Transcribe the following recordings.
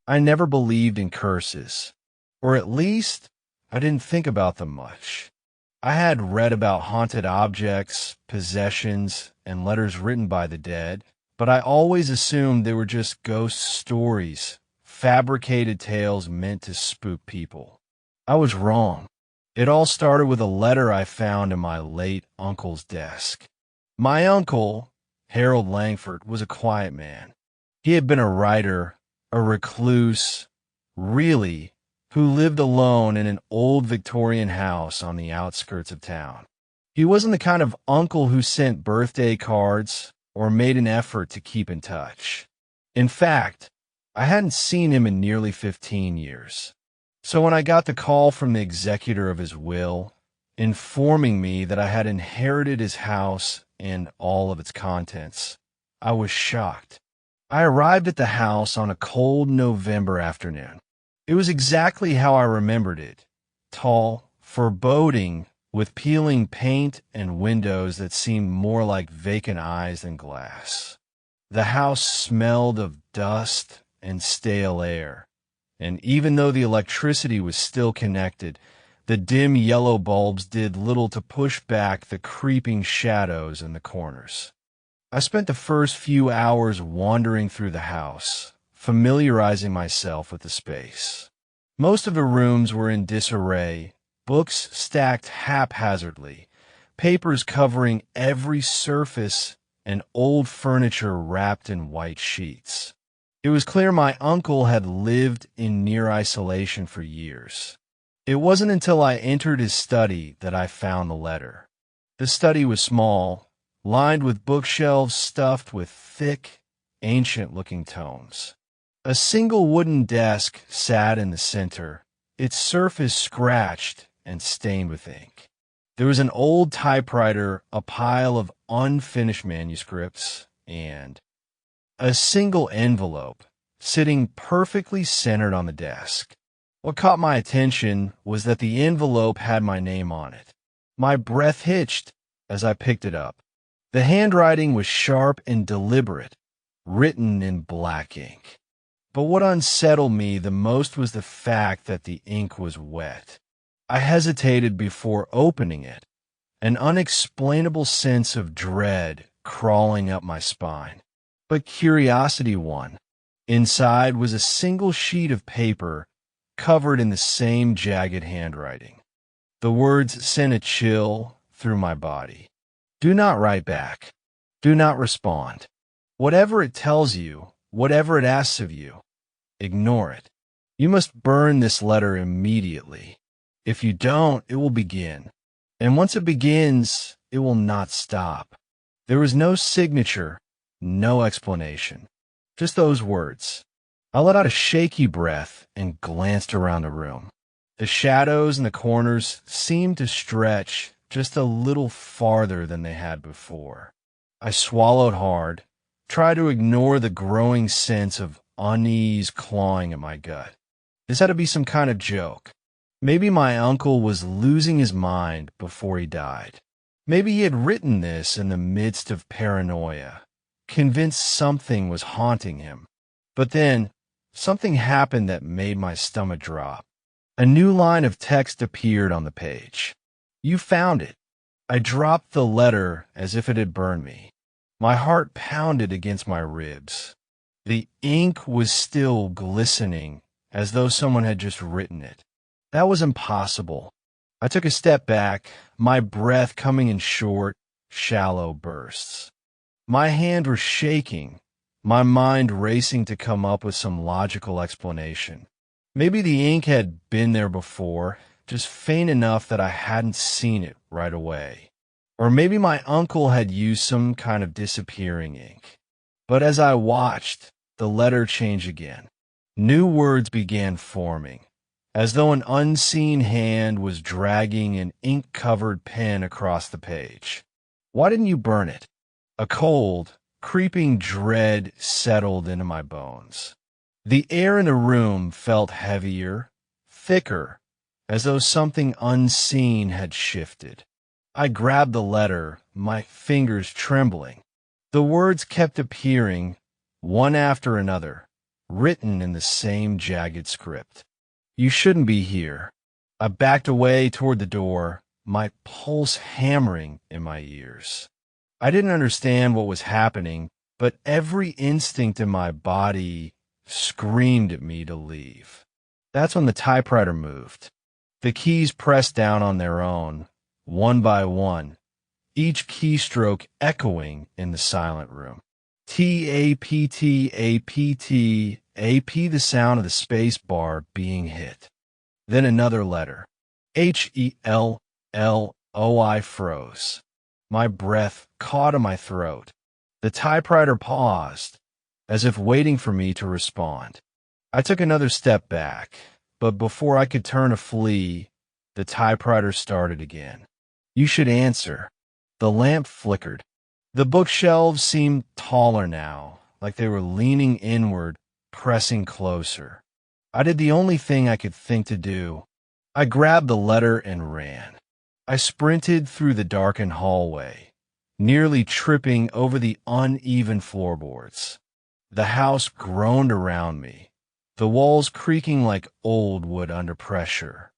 I never believed in curses, or at least I didn't think about them much. I had read about haunted objects, possessions, and letters written by the dead, but I always assumed they were just ghost stories, fabricated tales meant to spook people. I was wrong. It all started with a letter I found in my late uncle's desk. My uncle, Harold Langford, was a quiet man. He had been a writer, a recluse, really, who lived alone in an old Victorian house on the outskirts of town. He wasn't the kind of uncle who sent birthday cards or made an effort to keep in touch. In fact, I hadn't seen him in nearly 15 years. So when I got the call from the executor of his will, informing me that I had inherited his house and all of its contents, I was shocked. I arrived at the house on a cold November afternoon. It was exactly how I remembered it. Tall, foreboding, with peeling paint and windows that seemed more like vacant eyes than glass. The house smelled of dust and stale air, and even though the electricity was still connected, the dim yellow bulbs did little to push back the creeping shadows in the corners. I spent the first few hours wandering through the house, familiarizing myself with the space. Most of the rooms were in disarray, books stacked haphazardly, papers covering every surface, and old furniture wrapped in white sheets. It was clear my uncle had lived in near isolation for years. It wasn't until I entered his study that I found the letter. The study was small, lined with bookshelves stuffed with thick, ancient-looking tomes. A single wooden desk sat in the center, its surface scratched and stained with ink. There was an old typewriter, a pile of unfinished manuscripts, and a single envelope sitting perfectly centered on the desk. What caught my attention was that the envelope had my name on it. My breath hitched as I picked it up. The handwriting was sharp and deliberate, written in black ink. But what unsettled me the most was the fact that the ink was wet. I hesitated before opening it, an unexplainable sense of dread crawling up my spine. But curiosity won. Inside was a single sheet of paper covered in the same jagged handwriting. The words sent a chill through my body. Do not write back. Do not respond. Whatever it tells you, whatever it asks of you, ignore it. You must burn this letter immediately. If you don't, it will begin. And once it begins, it will not stop. There was no signature, no explanation. Just those words. I let out a shaky breath and glanced around the room. The shadows in the corners seemed to stretch just a little farther than they had before. I swallowed hard, tried to ignore the growing sense of unease clawing at my gut. This had to be some kind of joke. Maybe my uncle was losing his mind before he died. Maybe he had written this in the midst of paranoia, convinced something was haunting him. But then, something happened that made my stomach drop. A new line of text appeared on the page. You found it. I dropped the letter as if it had burned me. My heart pounded against my ribs. The ink was still glistening, as though someone had just written it. That was impossible. I took a step back, my breath coming in short, shallow bursts. My hand was shaking, my mind racing to come up with some logical explanation. Maybe the ink had been there before, just faint enough that I hadn't seen it right away. Or maybe my uncle had used some kind of disappearing ink. But as I watched, the letter changed again. New words began forming, as though an unseen hand was dragging an ink-covered pen across the page. Why didn't you burn it? A cold, creeping dread settled into my bones. The air in the room felt heavier, thicker, as though something unseen had shifted. I grabbed the letter, my fingers trembling. The words kept appearing, one after another, written in the same jagged script. You shouldn't be here. I backed away toward the door, my pulse hammering in my ears. I didn't understand what was happening, but every instinct in my body screamed at me to leave. That's when the typewriter moved. The keys pressed down on their own, one by one, each keystroke echoing in the silent room. T-A-P-T, A-P-T, A-P, the sound of the space bar being hit. Then another letter. H-E-L-L-O-I froze. My breath caught in my throat. The typewriter paused, as if waiting for me to respond. I took another step back, but before I could turn to flee, the typewriter started again. You should answer. The lamp flickered. The bookshelves seemed taller now, like they were leaning inward, pressing closer. I did the only thing I could think to do. I grabbed the letter and ran. I sprinted through the darkened hallway, nearly tripping over the uneven floorboards. The house groaned around me, the walls creaking like old wood under pressure.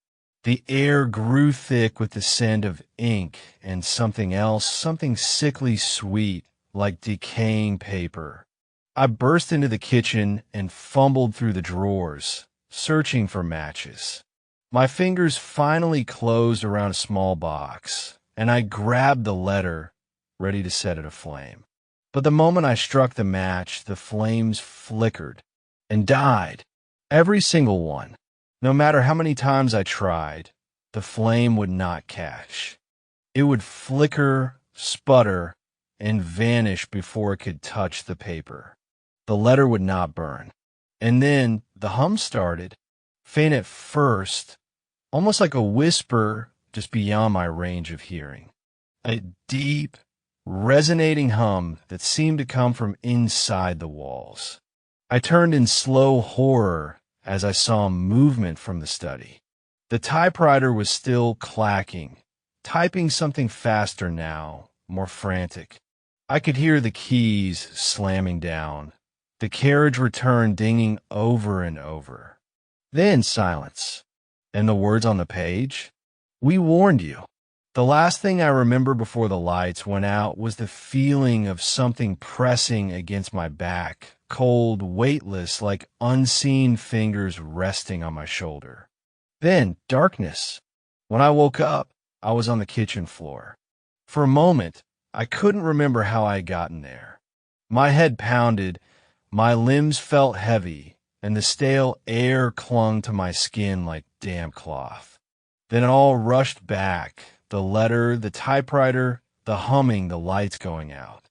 The air grew thick with the scent of ink and something else, something sickly sweet, like decaying paper. I burst into the kitchen and fumbled through the drawers, searching for matches. My fingers finally closed around a small box, and I grabbed the letter, ready to set it aflame. But the moment I struck the match, the flames flickered and died. Every single one. No matter how many times I tried, the flame would not catch. It would flicker, sputter, and vanish before it could touch the paper. The letter would not burn. And then the hum started, faint at first, almost like a whisper just beyond my range of hearing. A deep, resonating hum that seemed to come from inside the walls. I turned in slow horror as I saw movement from the study. The typewriter was still clacking, typing something faster now, more frantic. I could hear the keys slamming down, the carriage return dinging over and over. Then silence. And the words on the page? We warned you. The last thing I remember before the lights went out was the feeling of something pressing against my back, cold, weightless, like unseen fingers resting on my shoulder. Then darkness. When I woke up, I was on the kitchen floor. For a moment, I couldn't remember how I had gotten there. My head pounded, my limbs felt heavy, and the stale air clung to my skin like damp cloth. Then it all rushed back, the letter, the typewriter, the humming, the lights going out.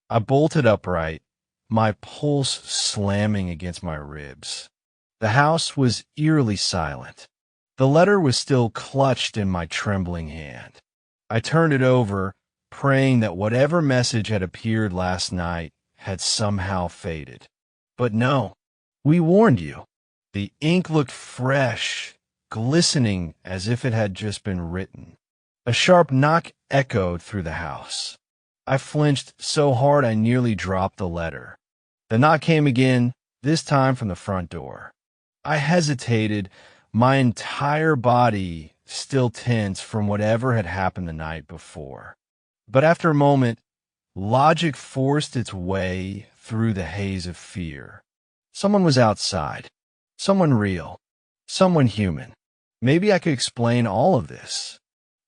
I bolted upright, my pulse slamming against my ribs. The house was eerily silent. The letter was still clutched in my trembling hand. I turned it over, praying that whatever message had appeared last night had somehow faded. But no, we warned you. The ink looked fresh, glistening as if it had just been written. A sharp knock echoed through the house. I flinched so hard I nearly dropped the letter. The knock came again, this time from the front door. I hesitated, my entire body still tense from whatever had happened the night before. But after a moment, logic forced its way through the haze of fear. Someone was outside. Someone real. Someone human. Maybe I could explain all of this.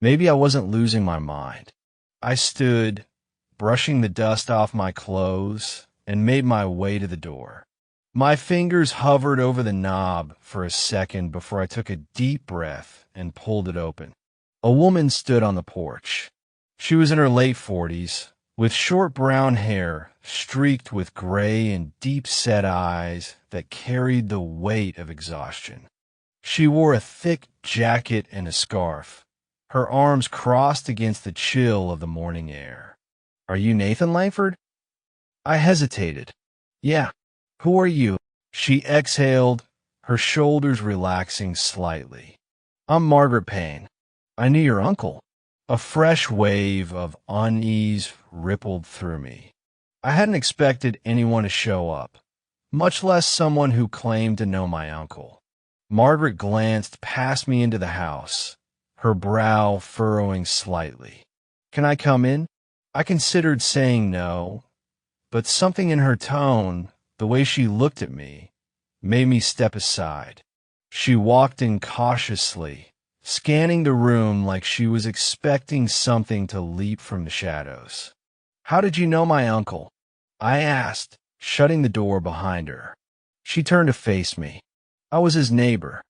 Maybe I wasn't losing my mind. I stood, brushing the dust off my clothes, and made my way to the door. My fingers hovered over the knob for a second before I took a deep breath and pulled it open. A woman stood on the porch. She was in her late 40s, with short brown hair streaked with gray and deep-set eyes that carried the weight of exhaustion. She wore a thick jacket and a scarf, her arms crossed against the chill of the morning air. "Are you Nathan Langford?" I hesitated. "Yeah. Who are you?" She exhaled, her shoulders relaxing slightly. "I'm Margaret Payne. I knew your uncle." A fresh wave of unease rippled through me. I hadn't expected anyone to show up. much less someone who claimed to know my uncle. Margaret glanced past me into the house, her brow furrowing slightly. "Can I come in?" I considered saying no, but something in her tone, the way she looked at me, made me step aside. She walked in cautiously, scanning the room like she was expecting something to leap from the shadows. "How did you know my uncle?" I asked, shutting the door behind her. She turned to face me. "I was his neighbor."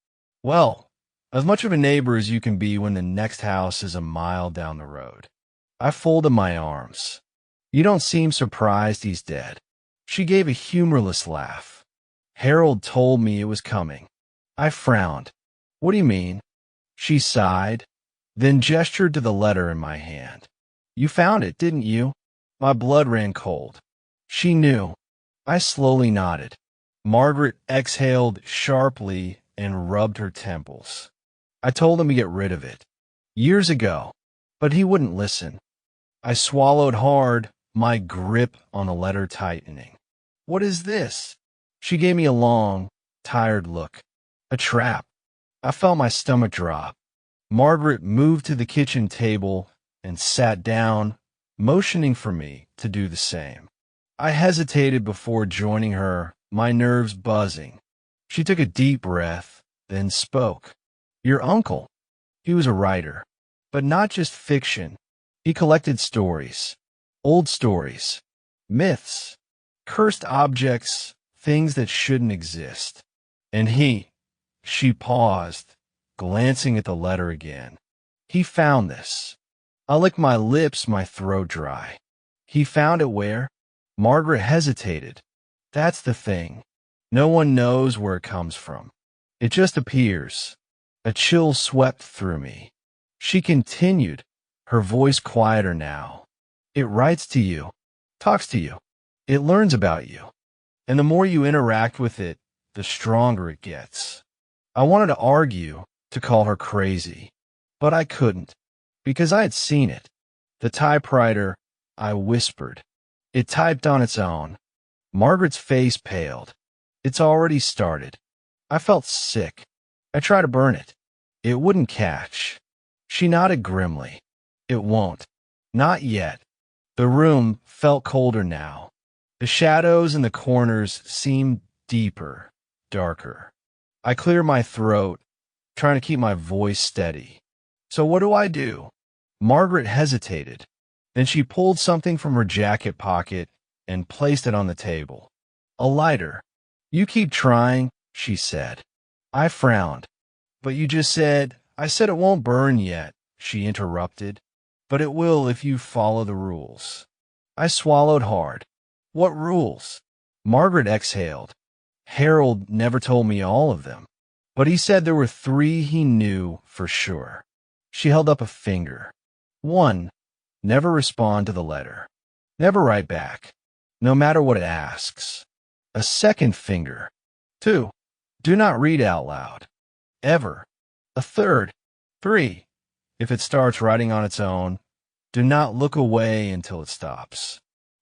"Well, as much of a neighbor as you can be when the next house is a mile down the road." I folded my arms. "You don't seem surprised he's dead." She gave a humorless laugh. "Harold told me it was coming." I frowned. "What do you mean?" She sighed, then gestured to the letter in my hand. "You found it, didn't you?" My blood ran cold. She knew. I slowly nodded. Margaret exhaled sharply and rubbed her temples. "I told him to get rid of it. Years ago. But he wouldn't listen." I swallowed hard, my grip on the letter tightening. "What is this?" She gave me a long, tired look. "A trap." I felt my stomach drop. Margaret moved to the kitchen table and sat down, motioning for me to do the same. I hesitated before joining her, my nerves buzzing. She took a deep breath, then spoke. "Your uncle. He was a writer, but not just fiction. He collected stories, old stories, myths, cursed objects, things that shouldn't exist. And she paused, glancing at the letter again. He found this." I licked my lips, my throat dry. "He found it where?" Margaret hesitated. "That's the thing. No one knows where it comes from. It just appears." A chill swept through me. She continued, her voice quieter now. "It writes to you, talks to you. It learns about you. And the more you interact with it, the stronger it gets." I wanted to argue, to call her crazy, but I couldn't, because I had seen it. The typewriter, I whispered. It typed on its own. Margaret's face paled. "It's already started." I felt sick. I tried to burn it. It wouldn't catch. She nodded grimly. "It won't. Not yet." The room felt colder now. The shadows in the corners seemed deeper, darker. I cleared my throat, trying to keep my voice steady. "So what do I do?" Margaret hesitated. Then she pulled something from her jacket pocket and placed it on the table. "A lighter." "You keep trying," she said. I frowned. "But you just said—" "I said it won't burn yet," she interrupted. "But it will if you follow the rules." I swallowed hard. "What rules?" Margaret exhaled. "Harold never told me all of them, but he said there were 3 he knew for sure." She held up a finger. 1, never respond to the letter. Never write back, no matter what it asks. A second finger. 2, do not read out loud. Ever. A third. 3, if it starts writing on its own, do not look away until it stops.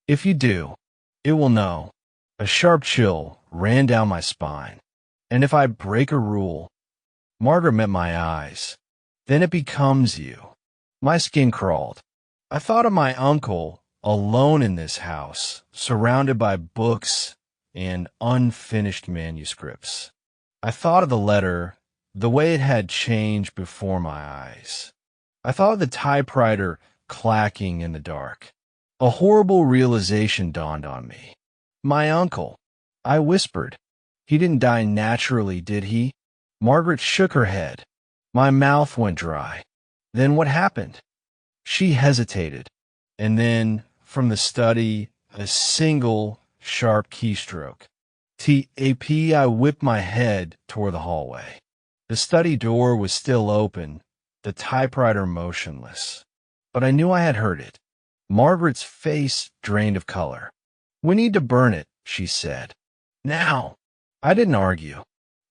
If you do, it will know. A sharp chill ran down my spine. And if I break a rule, Margaret met my eyes. Then it becomes you. My skin crawled. I thought of my uncle, alone in this house, surrounded by books and unfinished manuscripts. I thought of the letter, the way it had changed before my eyes. I thought of the typewriter clacking in the dark. A horrible realization dawned on me. My uncle. I whispered. He didn't die naturally, did he? Margaret shook her head. My mouth went dry. Then what happened? She hesitated. And then, from the study, a single sharp keystroke. T-A-P, I whipped my head toward the hallway. The study door was still open, the typewriter motionless. But I knew I had heard it. Margaret's face drained of color. "We need to burn it," she said. "Now." I didn't argue.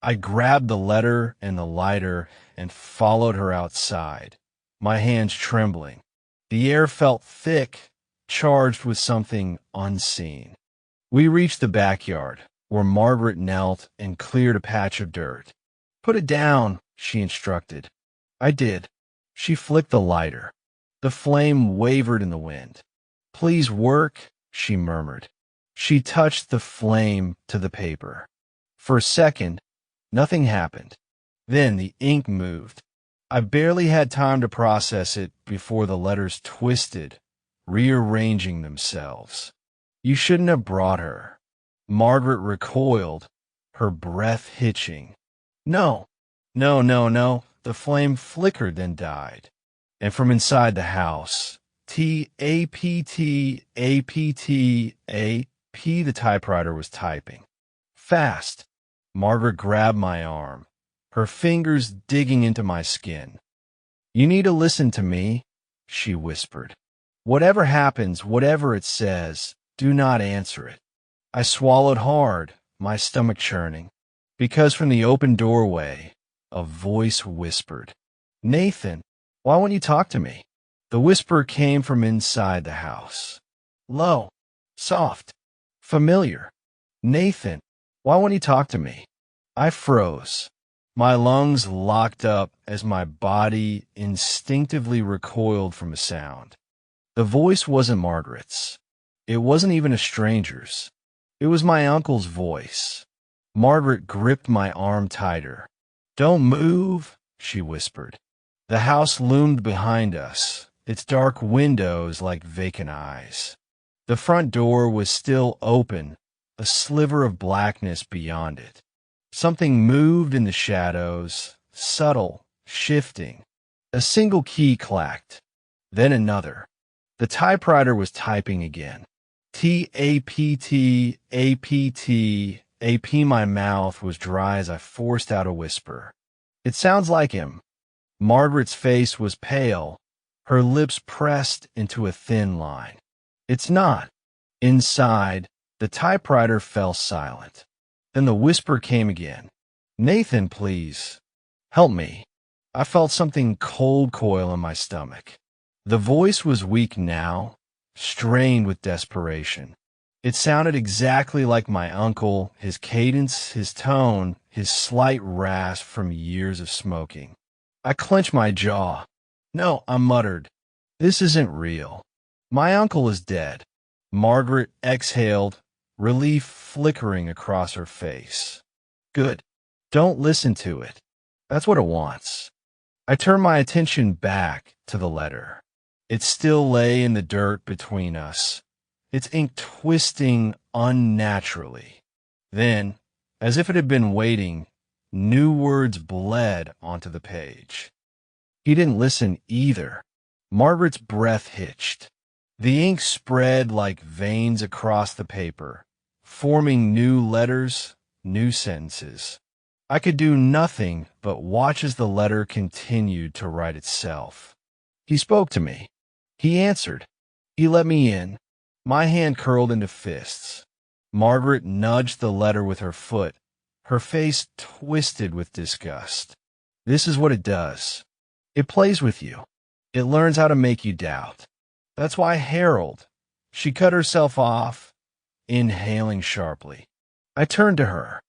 I grabbed the letter and the lighter and followed her outside, my hands trembling. The air felt thick, charged with something unseen. We reached the backyard, where Margaret knelt and cleared a patch of dirt. "Put it down," she instructed. I did. She flicked the lighter. The flame wavered in the wind. "Please work," she murmured. She touched the flame to the paper. For a second, nothing happened. Then the ink moved. I barely had time to process it before the letters twisted, rearranging themselves. "You shouldn't have brought her." Margaret recoiled, her breath hitching. "No, no, no, no." The flame flickered, then died. And from inside the house, T-A-P-T, A-P-T, A-P, the typewriter was typing. Fast. Margaret grabbed my arm, her fingers digging into my skin. "You need to listen to me," she whispered. "Whatever happens, whatever it says, do not answer it." I swallowed hard, my stomach churning, because from the open doorway, a voice whispered, "Nathan, why won't you talk to me?" The whisper came from inside the house. Low, soft, familiar. "Nathan, why won't you talk to me?" I froze. My lungs locked up as my body instinctively recoiled from a sound. The voice wasn't Margaret's. It wasn't even a stranger's. It was my uncle's voice. Margaret gripped my arm tighter. "Don't move," she whispered. The house loomed behind us, its dark windows like vacant eyes. The front door was still open, a sliver of blackness beyond it. Something moved in the shadows, subtle, shifting. A single key clacked, then another. The typewriter was typing again. T-A-P-T, A-P-T, A-P. My mouth was dry as I forced out a whisper. "It sounds like him." Margaret's face was pale, her lips pressed into a thin line. "It's not." Inside, the typewriter fell silent. Then the whisper came again. "Nathan, please. Help me." I felt something cold coil in my stomach. The voice was weak now, strained with desperation. It sounded exactly like my uncle, his cadence, his tone, his slight rasp from years of smoking. I clenched my jaw. "No," I muttered. "This isn't real. My uncle is dead." Margaret exhaled, relief flickering across her face. "Good. Don't listen to it. That's what it wants." I turned my attention back to the letter. It still lay in the dirt between us, its ink twisting unnaturally. Then, as if it had been waiting, new words bled onto the page. He didn't listen either. Margaret's breath hitched. The ink spread like veins across the paper, forming new letters, new sentences. I could do nothing but watch as the letter continued to write itself. He spoke to me. He answered. He let me in. My hand curled into fists. Margaret nudged the letter with her foot, her face twisted with disgust. "This is what it does. It plays with you. It learns how to make you doubt. That's why Harold." She cut herself off, inhaling sharply. I turned to her.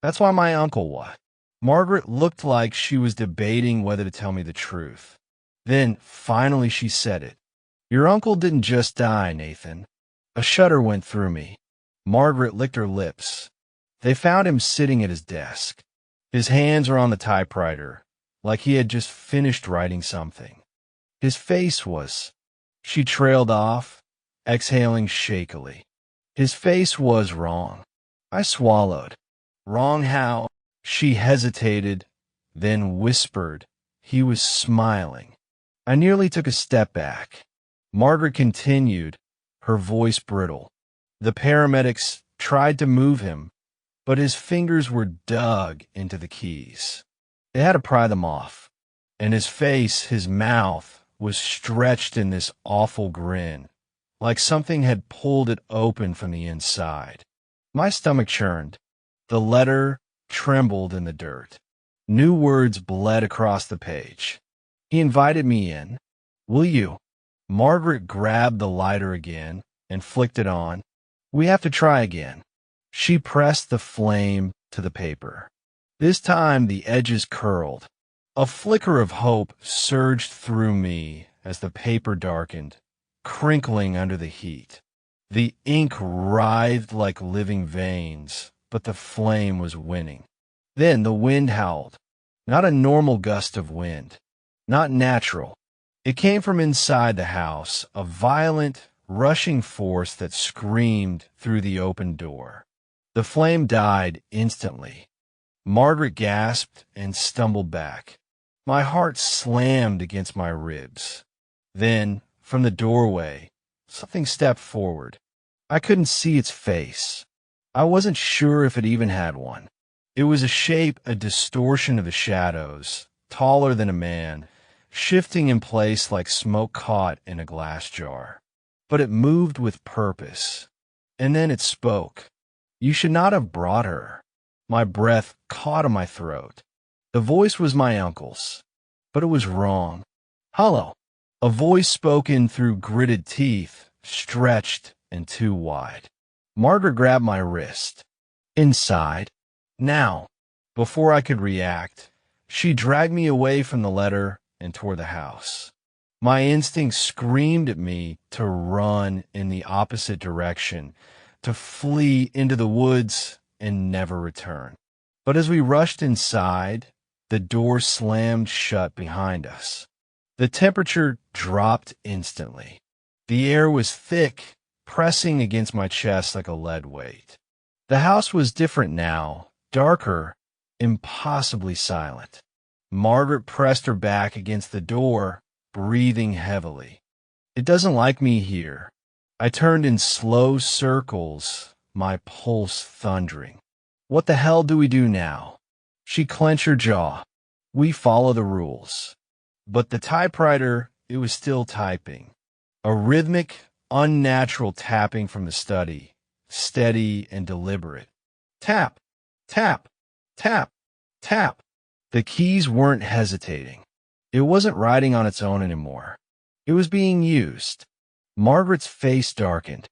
"That's why my uncle what?" Margaret looked like she was debating whether to tell me the truth. Then, finally, she said it. "Your uncle didn't just die, Nathan." A shudder went through me. Margaret licked her lips. They found him sitting at his desk. His hands were on the typewriter, like he had just finished writing something. His face was... She trailed off, exhaling shakily. His face was wrong. I swallowed. Wrong how? She hesitated, then whispered. He was smiling. I nearly took a step back. Margaret continued, her voice brittle. The paramedics tried to move him, but his fingers were dug into the keys. They had to pry them off, and his face, his mouth, was stretched in this awful grin, like something had pulled it open from the inside. My stomach churned. The letter trembled in the dirt. New words bled across the page. He invited me in. "Will you?" Margaret grabbed the lighter again and flicked it on. "We have to try again." She pressed the flame to the paper. This time the edges curled. A flicker of hope surged through me as the paper darkened, crinkling under the heat. The ink writhed like living veins, but the flame was winning. Then the wind howled. Not a normal gust of wind. Not natural. It came from inside the house, a violent, rushing force that screamed through the open door. The flame died instantly. Margaret gasped and stumbled back. My heart slammed against my ribs. Then, from the doorway, something stepped forward. I couldn't see its face. I wasn't sure if it even had one. It was a shape, a distortion of the shadows, taller than a man, shifting in place like smoke caught in a glass jar. But it moved with purpose. And then it spoke. You should not have brought her. My breath caught in my throat. The voice was my uncle's, but it was wrong. Hollow. A voice spoken through gritted teeth, stretched and too wide. Margaret grabbed my wrist. Inside. Now. Before I could react, she dragged me away from the letter and toward the house. My instinct screamed at me to run in the opposite direction, to flee into the woods and never return. But as we rushed inside, the door slammed shut behind us. The temperature dropped instantly. The air was thick, pressing against my chest like a lead weight. The house was different now, darker, impossibly silent. Margaret pressed her back against the door, breathing heavily. It doesn't like me here. I turned in slow circles, my pulse thundering. What the hell do we do now? She clenched her jaw. We follow the rules. But the typewriter, it was still typing. A rhythmic, unnatural tapping from the study, steady and deliberate. Tap, tap, tap, tap. The keys weren't hesitating. It wasn't writing on its own anymore. It was being used. Margaret's face darkened.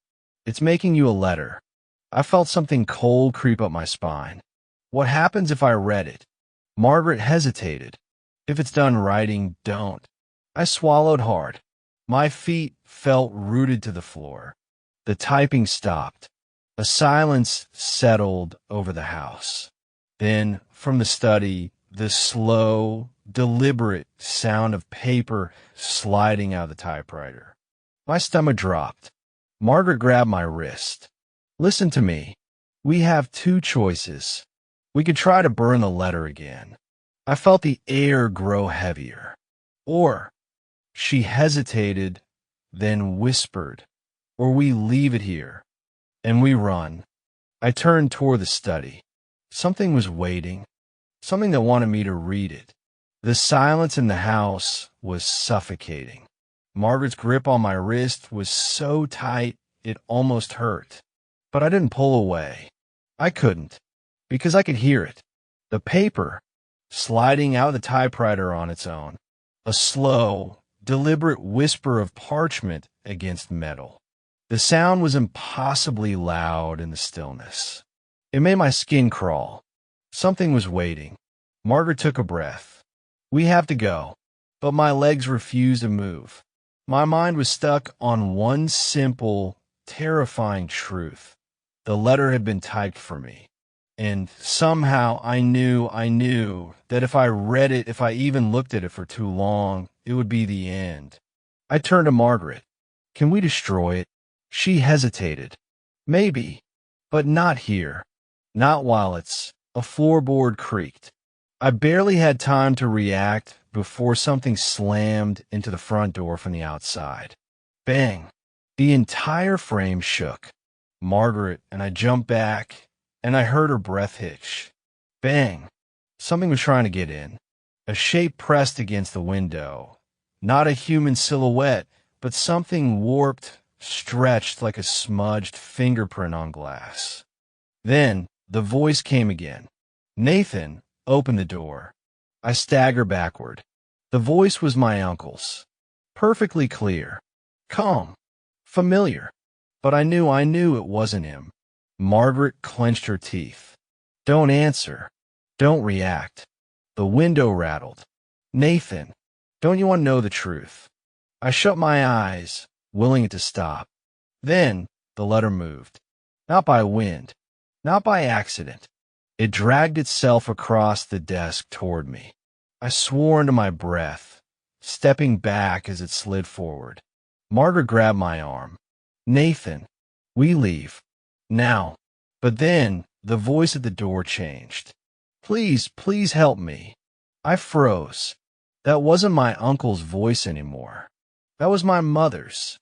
It's making you a letter. I felt something cold creep up my spine. What happens if I read it? Margaret hesitated. If it's done writing, don't. I swallowed hard. My feet felt rooted to the floor. The typing stopped. A silence settled over the house. Then, from the study, the slow, deliberate sound of paper sliding out of the typewriter. My stomach dropped. Margaret grabbed my wrist. Listen to me. We have two choices. We could try to burn the letter again. I felt the air grow heavier. Or, she hesitated, then whispered, or we leave it here, and we run. I turned toward the study. Something was waiting, something that wanted me to read it. The silence in the house was suffocating. Margaret's grip on my wrist was so tight it almost hurt. But I didn't pull away. I couldn't, because I could hear it. The paper, sliding out of the typewriter on its own. A slow, deliberate whisper of parchment against metal. The sound was impossibly loud in the stillness. It made my skin crawl. Something was waiting. Margaret took a breath. We have to go. But my legs refused to move. My mind was stuck on one simple, terrifying truth. The letter had been typed for me. And somehow I knew that if I read it, if I even looked at it for too long, it would be the end. I turned to Margaret. Can we destroy it? She hesitated. Maybe, but not here. Not while a floorboard creaked. I barely had time to react before something slammed into the front door from the outside. Bang! The entire frame shook. Margaret and I jumped back, and I heard her breath hitch. Bang! Something was trying to get in. A shape pressed against the window. Not a human silhouette, but something warped, stretched like a smudged fingerprint on glass. Then the voice came again. Nathan, open the door. I staggered backward. The voice was my uncle's. Perfectly clear. Calm. Familiar. But I knew it wasn't him. Margaret clenched her teeth. Don't answer. Don't react. The window rattled. Nathan, don't you want to know the truth? I shut my eyes, willing it to stop. Then the letter moved. Not by wind. Not by accident. It dragged itself across the desk toward me. I swore into my breath, stepping back as it slid forward. Margaret grabbed my arm. Nathan, we leave. Now. But then the voice at the door changed. Please, please help me. I froze. That wasn't my uncle's voice anymore. That was my mother's.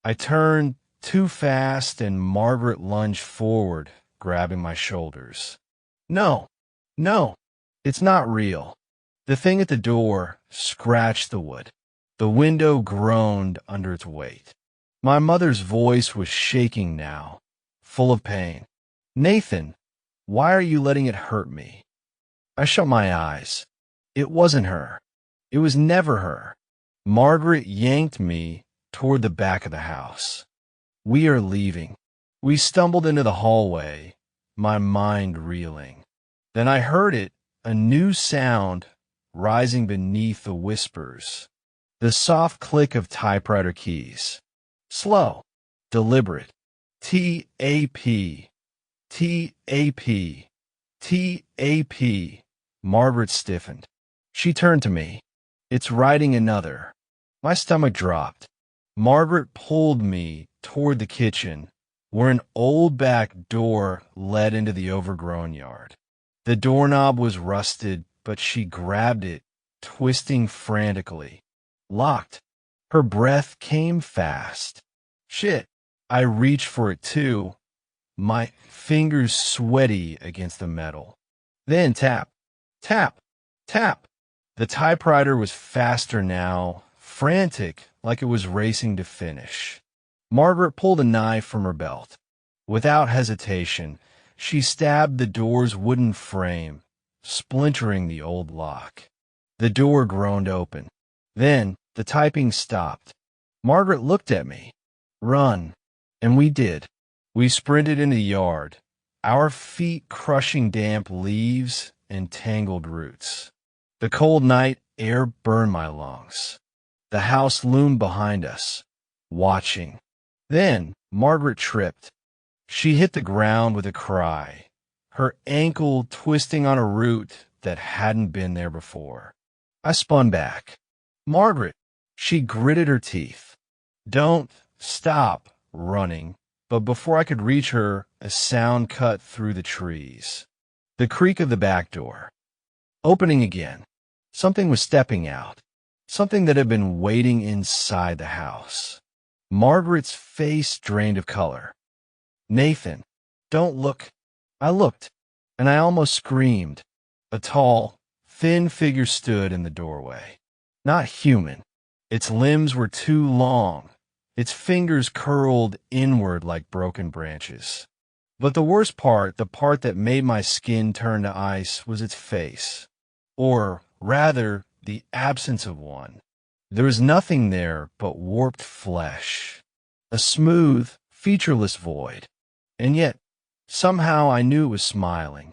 I turned too fast and Margaret lunged forward, grabbing my shoulders. No, no, it's not real. The thing at the door scratched the wood. The window groaned under its weight. My mother's voice was shaking now, full of pain. Nathan, why are you letting it hurt me? I shut my eyes. It wasn't her. It was never her. Margaret yanked me toward the back of the house. We are leaving. We stumbled into the hallway, my mind reeling. Then I heard it, a new sound rising beneath the whispers. The soft click of typewriter keys. Slow, deliberate. T-A-P, T-A-P, T-A-P. Margaret stiffened. She turned to me. It's writing another. My stomach dropped. Margaret pulled me toward the kitchen, where an old back door led into the overgrown yard. The doorknob was rusted, but she grabbed it, twisting frantically. Locked. Her breath came fast. Shit. I reached for it too, my fingers sweaty against the metal. Then tap, tap, tap. The typewriter was faster now, frantic, like it was racing to finish. Margaret pulled a knife from her belt. Without hesitation, she stabbed the door's wooden frame, splintering the old lock. The door groaned open. Then the typing stopped. Margaret looked at me. Run. And we did. We sprinted into the yard, our feet crushing damp leaves and tangled roots. The cold night air burned my lungs. The house loomed behind us, watching. Then Margaret tripped. She hit the ground with a cry, her ankle twisting on a root that hadn't been there before. I spun back. Margaret, she gritted her teeth. Don't stop running. But before I could reach her, a sound cut through the trees. The creak of the back door. Opening again. Something was stepping out. Something that had been waiting inside the house. Margaret's face drained of color. Nathan, don't look. I looked, and I almost screamed. A tall, thin figure stood in the doorway. Not human. Its limbs were too long. Its fingers curled inward like broken branches. But the worst part, the part that made my skin turn to ice, was its face. Or, rather, the absence of one. There was nothing there but warped flesh. A smooth, featureless void. And yet, somehow I knew it was smiling.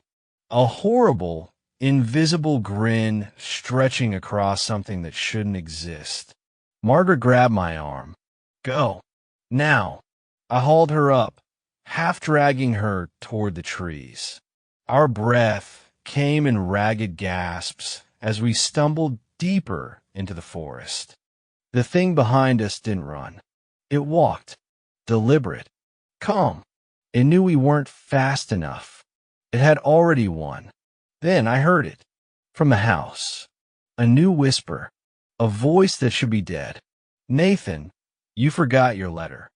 A horrible, invisible grin stretching across something that shouldn't exist. Margaret grabbed my arm. Go. Now. I hauled her up, half dragging her toward the trees. Our breath came in ragged gasps as we stumbled deeper into the forest. The thing behind us didn't run. It walked, deliberate, calm. It knew we weren't fast enough. It had already won. Then I heard it, from the house. A new whisper, a voice that should be dead. Nathan, you forgot your letter.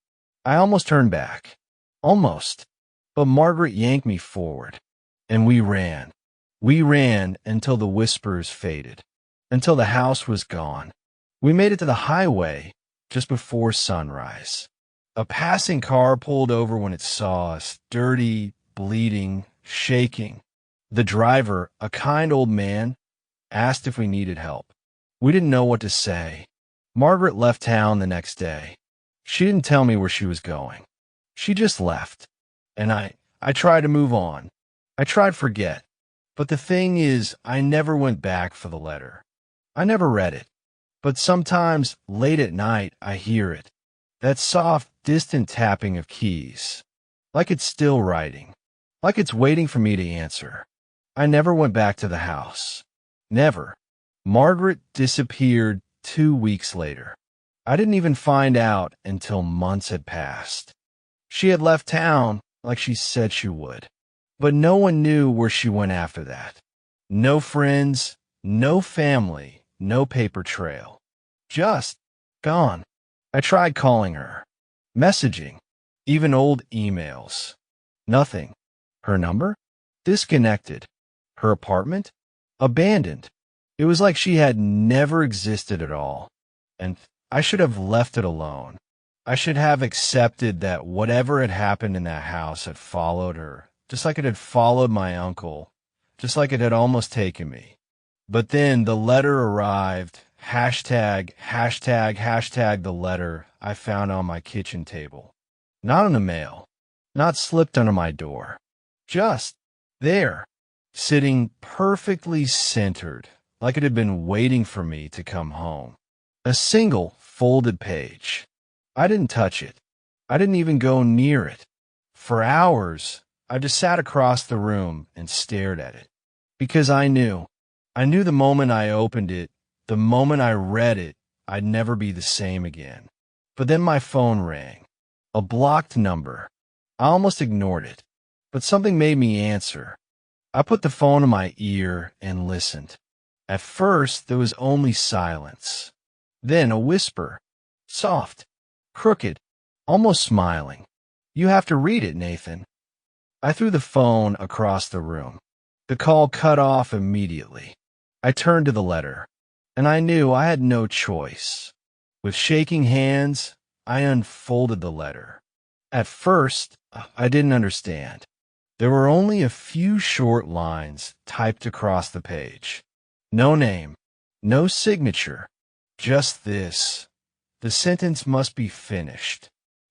I almost turned back. Almost. But Margaret yanked me forward. And we ran. We ran until the whispers faded. Until the house was gone. We made it to the highway just before sunrise. A passing car pulled over when it saw us, dirty, bleeding, shaking. The driver, a kind old man, asked if we needed help. We didn't know what to say. Margaret left town the next day. She didn't tell me where she was going. She just left. And I I tried to move on. I tried to forget. But the thing is, I never went back for the letter. I never read it. But sometimes, late at night, I hear it. That soft, distant tapping of keys. Like it's still writing. Like it's waiting for me to answer. I never went back to the house. Never. Margaret disappeared 2 weeks later. I didn't even find out until months had passed. She had left town like she said she would. But no one knew where she went after that. No friends, no family, no paper trail. Just gone. I tried calling her, messaging, even old emails. Nothing. Her number? Disconnected. Her apartment? Abandoned. It was like she had never existed at all. And I should have left it alone. I should have accepted that whatever had happened in that house had followed her, just like it had followed my uncle, just like it had almost taken me. But then the letter arrived, hashtag the letter I found on my kitchen table. Not in the mail, not slipped under my door. Just there, sitting perfectly centered, like it had been waiting for me to come home. A single folded page. I didn't touch it. I didn't even go near it. For hours, I just sat across the room and stared at it. Because I knew the moment I opened it, the moment I read it, I'd never be the same again. But then my phone rang. A blocked number. I almost ignored it. But something made me answer. I put the phone in my ear and listened. At first, there was only silence. Then a whisper. Soft. Crooked. Almost smiling. You have to read it, Nathan. I threw the phone across the room. The call cut off immediately. I turned to the letter, and I knew I had no choice. With shaking hands, I unfolded the letter. At first, I didn't understand. There were only a few short lines typed across the page. No name, no signature, just this. The sentence must be finished.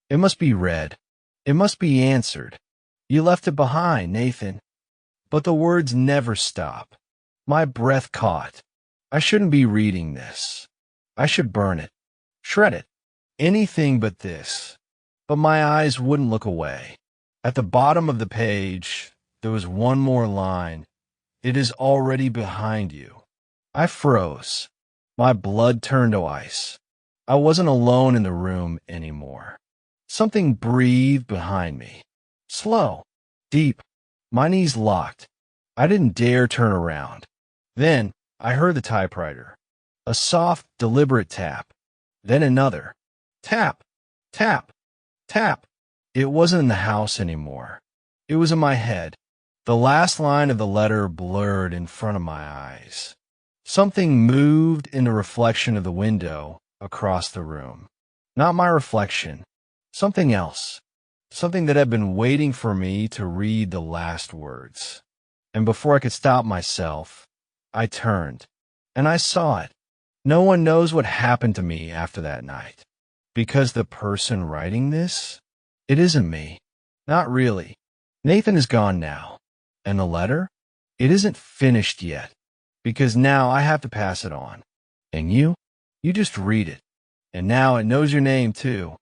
It must be read. It must be answered. You left it behind, Nathan. But the words never stop. My breath caught. I shouldn't be reading this. I should burn it. Shred it. Anything but this. But my eyes wouldn't look away. At the bottom of the page, there was one more line. It is already behind you. I froze. My blood turned to ice. I wasn't alone in the room anymore. Something breathed behind me. Slow. Deep. My knees locked. I didn't dare turn around. Then I heard the typewriter. A soft, deliberate tap. Then another. Tap. Tap. Tap. It wasn't in the house anymore. It was in my head. The last line of the letter blurred in front of my eyes. Something moved in the reflection of the window across the room. Not my reflection. Something else. Something that had been waiting for me to read the last words. And before I could stop myself, I turned. And I saw it. No one knows what happened to me after that night. Because the person writing this, it isn't me. Not really. Nathan is gone now. And the letter? It isn't finished yet. Because now I have to pass it on. And you just read it. And now it knows your name too.